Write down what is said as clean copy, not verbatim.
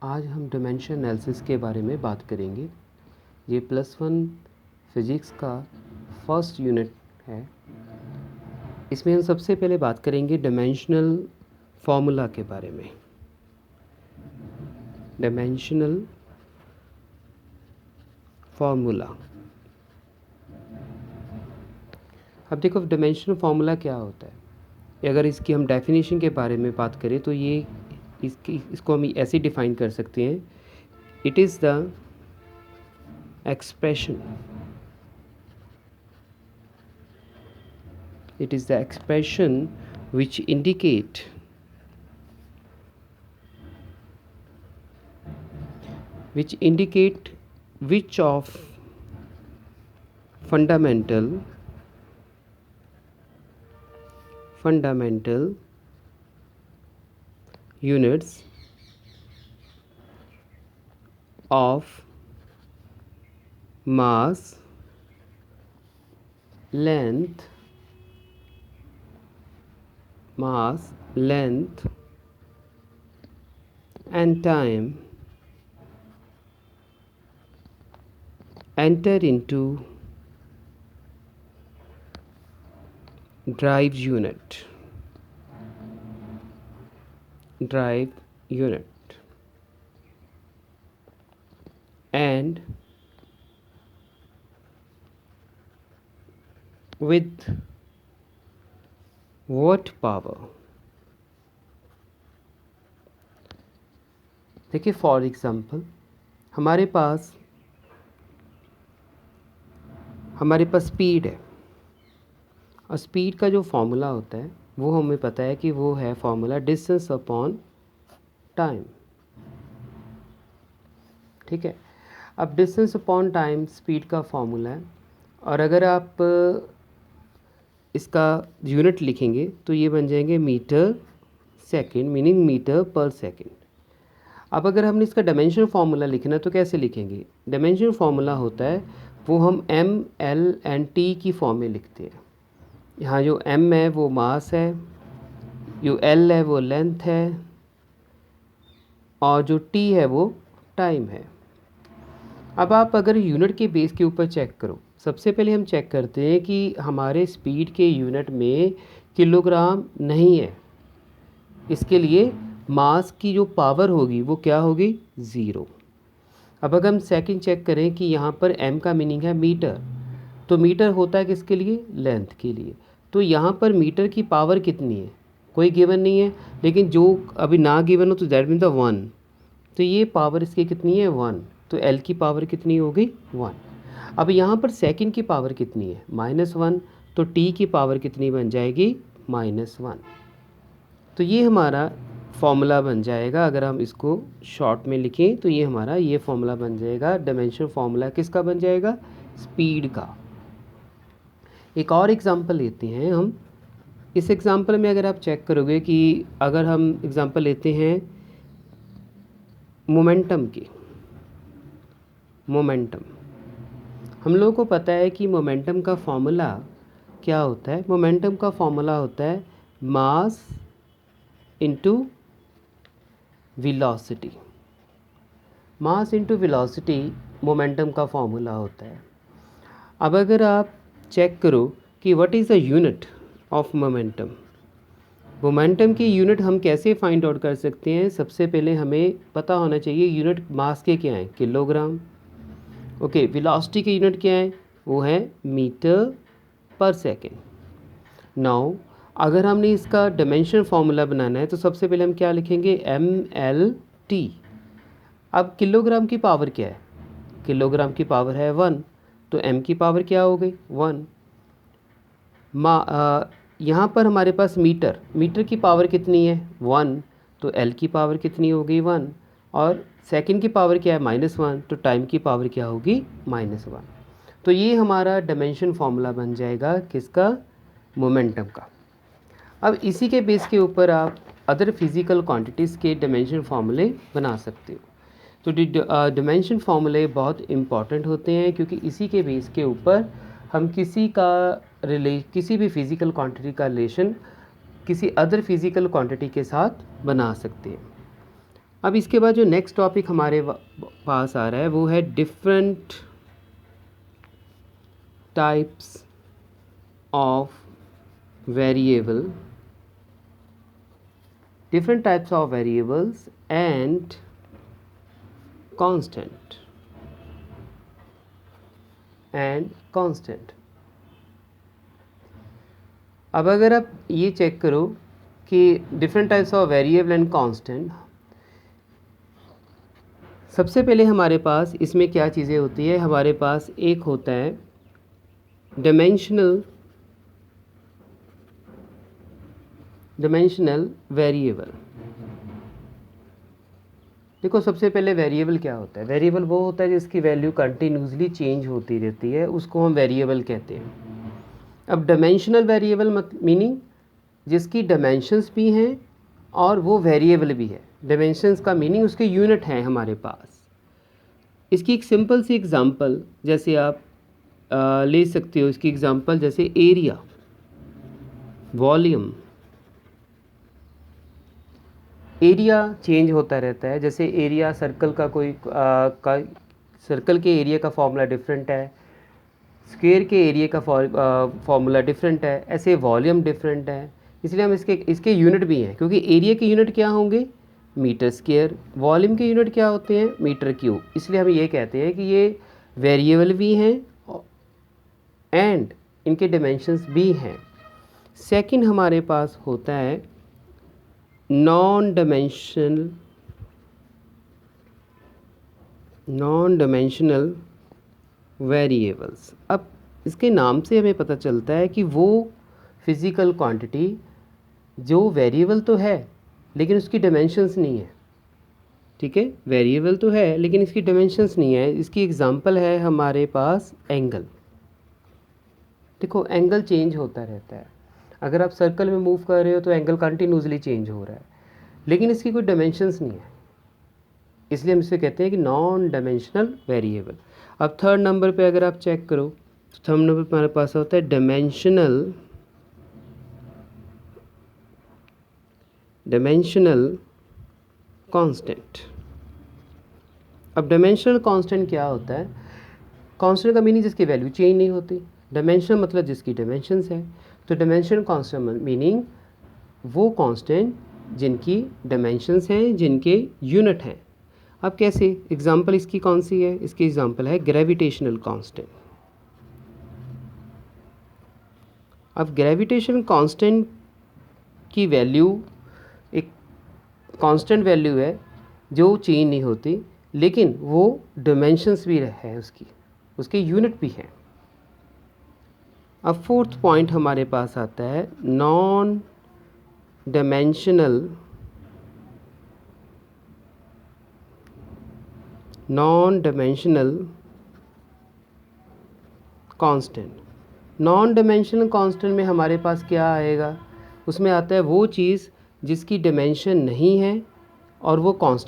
आज हम dimension analysis के बारे में बात करेंगे। ये +1 फिज़िक्स का फर्स्ट यूनिट है। इसमें हम सबसे पहले बात करेंगे डायमेंशनल फार्मूला के बारे में। डायमेंशनल फार्मूला, अब देखो डायमेंशनल फार्मूला क्या होता है। अगर इसकी हम डेफिनेशन के बारे में बात करें तो ये इसको हम ऐसे डिफ़ाइन कर सकते हैं, it is the expression, it is the expression which indicate which of fundamental units of mass, length and time enter into drive unit and with what power। देखिए फॉर एग्ज़ाम्पल हमारे पास स्पीड है, और speed का जो formula होता है वो हमें पता है कि वो है फॉर्मूला डिस्टेंस अपॉन टाइम। ठीक है, अब डिस्टेंस अपॉन टाइम स्पीड का फॉर्मूला है, और अगर आप इसका यूनिट लिखेंगे तो ये बन जाएंगे मीटर सेकंड, मीनिंग मीटर पर सेकंड। अब अगर हमने इसका डायमेंशन फार्मूला लिखना तो कैसे लिखेंगे। डायमेंशन फार्मूला होता है वो हम m, l एंड t की फॉर्म में लिखते हैं। यहाँ जो m है वो मास है, जो l है वो लेंथ है, और जो t है वो टाइम है। अब आप अगर यूनिट के बेस के ऊपर चेक करो, सबसे पहले हम चेक करते हैं कि हमारे स्पीड के यूनिट में किलोग्राम नहीं है। इसके लिए मास की जो पावर होगी वो क्या होगी, 0। अब अगर हम सेकंड चेक करें कि यहाँ पर m का मीनिंग है मीटर, तो मीटर होता है किसके लिए, लेंथ के लिए। तो यहाँ पर मीटर की पावर कितनी है, कोई गिवन नहीं है, लेकिन जो अभी ना गिवन हो तो दैट मीन द 1, तो ये पावर इसकी कितनी है 1, तो l की पावर कितनी होगी 1। अब यहाँ पर सेकंड की पावर कितनी है -1, तो t की पावर कितनी बन जाएगी -1। तो ये हमारा फॉर्मूला बन जाएगा। अगर हम इसको शॉर्ट में लिखें तो ये हमारा ये फॉर्मूला बन जाएगा। डायमेंशन फॉर्मूला किसका बन जाएगा, स्पीड का। एक और एग्जांपल लेते हैं हम। इस एग्जांपल में अगर आप चेक करोगे कि अगर हम एग्जांपल लेते हैं मोमेंटम की, हम लोगों को पता है कि मोमेंटम का फॉर्मूला क्या होता है। मोमेंटम का फॉर्मूला होता है mass into velocity. Mass into velocity momentum का फॉर्मूला होता है। अब अगर आप चेक करो कि what is the unit of momentum. Momentum की यूनिट हम कैसे फाइंड आउट कर सकते हैं। सबसे पहले हमें पता होना चाहिए यूनिट मास के क्या हैं, किलोग्राम। ओके, वेलोसिटी की यूनिट क्या है, वो है मीटर पर सेकेंड। नाउ अगर हमने इसका डायमेंशन फार्मूला बनाना है तो सबसे पहले हम क्या लिखेंगे, ml/t। अब किलोग्राम की पावर क्या है, किलोग्राम की पावर है 1, तो m की पावर क्या हो गई 1। यहाँ पर हमारे पास मीटर की पावर कितनी है 1, तो l की पावर कितनी होगी 1, और सेकंड की पावर क्या है -1, तो टाइम की पावर क्या होगी -1। तो ये हमारा डायमेंशन फार्मूला बन जाएगा किसका, मोमेंटम का। अब इसी के बेस के ऊपर आप अदर फिज़िकल क्वांटिटीज़ के डायमेंशन फार्मूले बना सकते हो। तो डायमेंशन फार्मूले बहुत इम्पॉर्टेंट होते हैं, क्योंकि इसी के बेस के ऊपर हम किसी भी फिज़िकल क्वांटिटी का रिलेशन किसी अदर फिज़िकल क्वांटिटी के साथ बना सकते हैं। अब इसके बाद जो नेक्स्ट टॉपिक हमारे पास आ रहा है वो है different types of variable, different types of variables and constant अब अगर आप ये चेक करो कि different types of variable and constant, सबसे पहले हमारे पास इसमें क्या चीज़ें होती है, हमारे पास एक होता है डिमेंशनल वेरिएबल। देखो सबसे पहले वेरिएबल क्या होता है, वेरिएबल वो होता है जिसकी वैल्यू कंटिन्यूसली चेंज होती रहती है, उसको हम वेरिएबल कहते हैं। अब डायमेंशनल वेरिएबल मीनिंग जिसकी डायमेंशंस भी हैं और वो वेरिएबल भी है। डायमेंशंस का मीनिंग उसके यूनिट हैं हमारे पास। इसकी एक सिंपल सी एग्जांपल जैसे आप ले सकते हो, इसकी एग्जांपल जैसे एरिया, वॉल्यूम। एरिया चेंज होता रहता है, जैसे एरिया सर्कल का सर्कल के एरिया का फॉर्मूला डिफरेंट है, स्क्वायर के एरिया का फॉर्मूला डिफरेंट है, ऐसे वॉल्यूम डिफरेंट है। इसलिए हम इसके यूनिट भी हैं, क्योंकि एरिया के यूनिट क्या होंगे, मीटर स्क्वायर, वॉल्यूम के यूनिट क्या होते हैं, मीटर क्यूब। इसलिए हम ये कहते हैं कि ये वेरिएबल भी हैं एंड इनके डायमेंशंस भी हैं। सेकंड हमारे पास होता है नॉन डायमेंशनल वेरिएबल्स। अब इसके नाम से हमें पता चलता है कि वो फिज़िकल क्वांटिटी जो वेरिएबल तो है लेकिन उसकी डायमेंशंस नहीं है। ठीक है, वेरिएबल तो है लेकिन इसकी डायमेंशंस नहीं है। इसकी एग्जांपल है हमारे पास एंगल। देखो एंगल चेंज होता रहता है, अगर आप सर्कल में मूव कर रहे हो तो एंगल कंटिन्यूसली चेंज हो रहा है, लेकिन इसकी कोई डायमेंशंस नहीं है, इसलिए हम इसे कहते हैं कि नॉन डायमेंशनल वेरिएबल। अब थर्ड नंबर पे अगर आप चेक करो तो थर्ड नंबर पे हमारे पास होता है डायमेंशनल कांस्टेंट। अब डायमेंशनल कांस्टेंट क्या होता है, कांस्टेंट का मीनिंग जिसकी वैल्यू चेंज नहीं होती, डायमेंशन मतलब जिसकी डायमेंशंस है। तो डायमेंशनल कांस्टेंट मीनिंग वो कांस्टेंट जिनकी डायमेंशंस हैं, जिनके यूनिट हैं। अब कैसे, एग्जांपल इसकी कौन सी है, इसकी एग्जांपल है ग्रेविटेशनल कांस्टेंट। अब ग्रेविटेशनल कांस्टेंट की वैल्यू एक कांस्टेंट वैल्यू है जो चेंज नहीं होती, लेकिन वो डायमेंशंस भी है उसके यूनिट भी हैं। अब फोर्थ पॉइंट हमारे पास आता है non dimensional constant. Non dimensional constant में हमारे पास क्या आएगा, उसमें आता है वो चीज़ जिसकी डायमेंशन नहीं है और वो कांस्टेंट